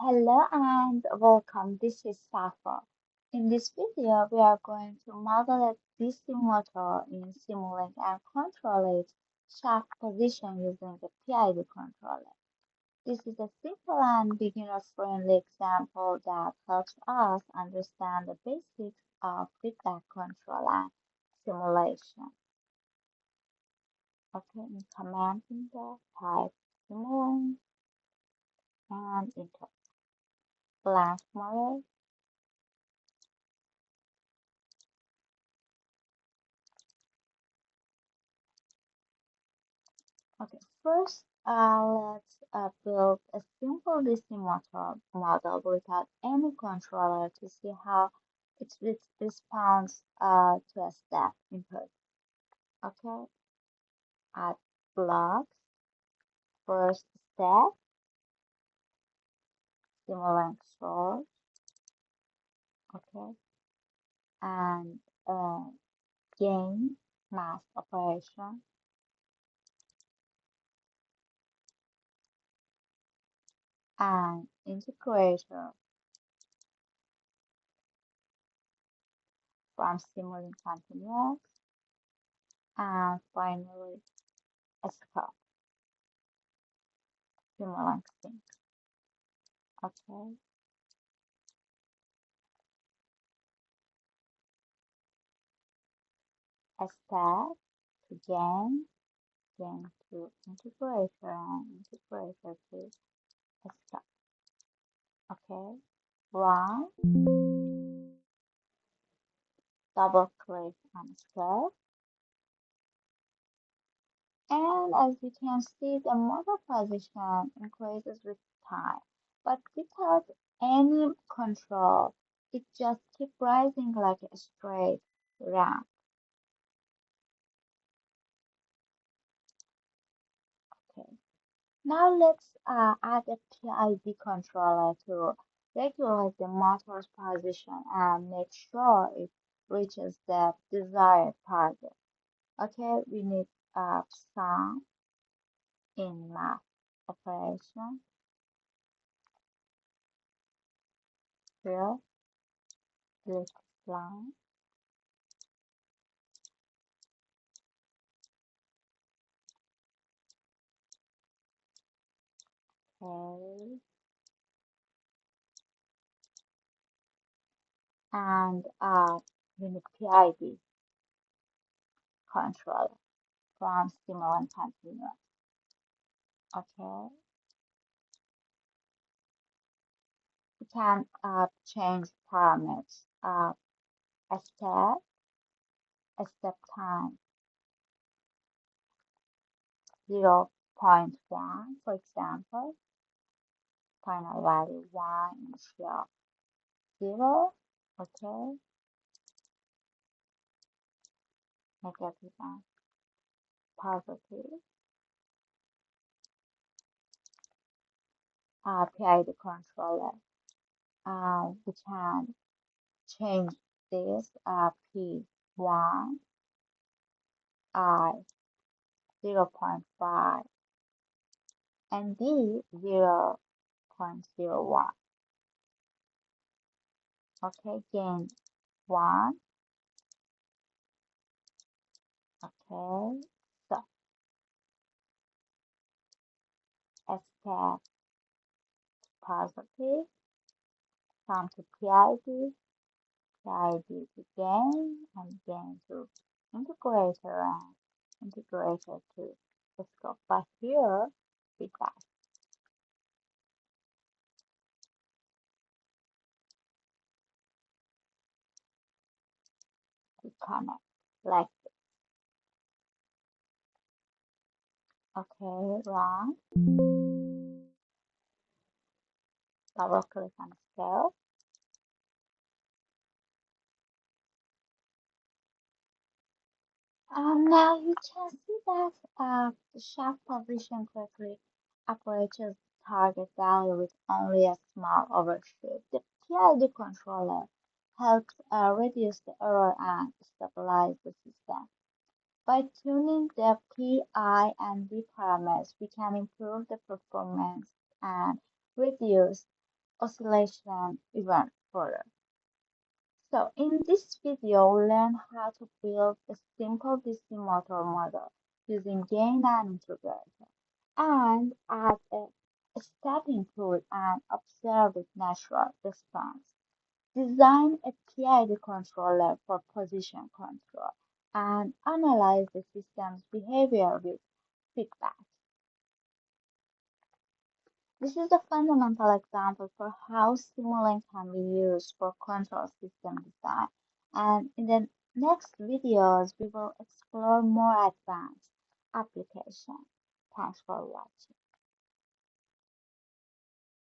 Hello and welcome. This is Safa. In this video, we are going to model a DC motor in Simulink and control its shaft position using the PID controller. This is a simple and beginner-friendly example that helps us understand the basics of feedback control and simulation. Okay, in command window, type Simulink and enter. Blank model. Okay, first, let's build a simple DC motor model without any controller to see how it responds to a step input. Okay, add blocks, first step, Simulink source, okay, and gain mass operation, and integrator from Simulink continuous, and finally a scope, Simulink sync. Okay. A step to gain, gain to integrator, and integrator to a step. Okay. Run, double click on scope. And as you can see, the motor position increases with time, but without any control, it just keeps rising like a straight ramp. Okay. Now let's add a PID controller to regulate the motor's position and make sure it reaches the desired target. Okay, we need some in math operation here, this line, okay, and we need PID controller from Simulink continuous. Okay, we can change parameters. A step time 0.1, for example, final value 1, initial 0, okay, negative and positive. PID controller, we can change this P1, I 0.5, and D 0.01. Okay, gain 1. Okay, so a step positive, come to PID, PID to gain, and gain to integrator, and integrator to the scope. But here, feedback. We connect like this. Okay, run. Double click on scale. Now you can see that the shaft position quickly approaches target value with only a small overshoot. The PID controller helps reduce the error and stabilize the system. By tuning the P, I, and D parameters, we can improve the performance and reduce oscillation even further. So in this video, we'll learn how to build a simple DC motor model using gain and integrator, and add a stepping tool and observe its natural response. Design a PID controller for position control, and analyze the system's behavior with feedback. This is a fundamental example for how Simulink can be used for control system design, and in the next videos we will explore more advanced applications. Thanks for watching.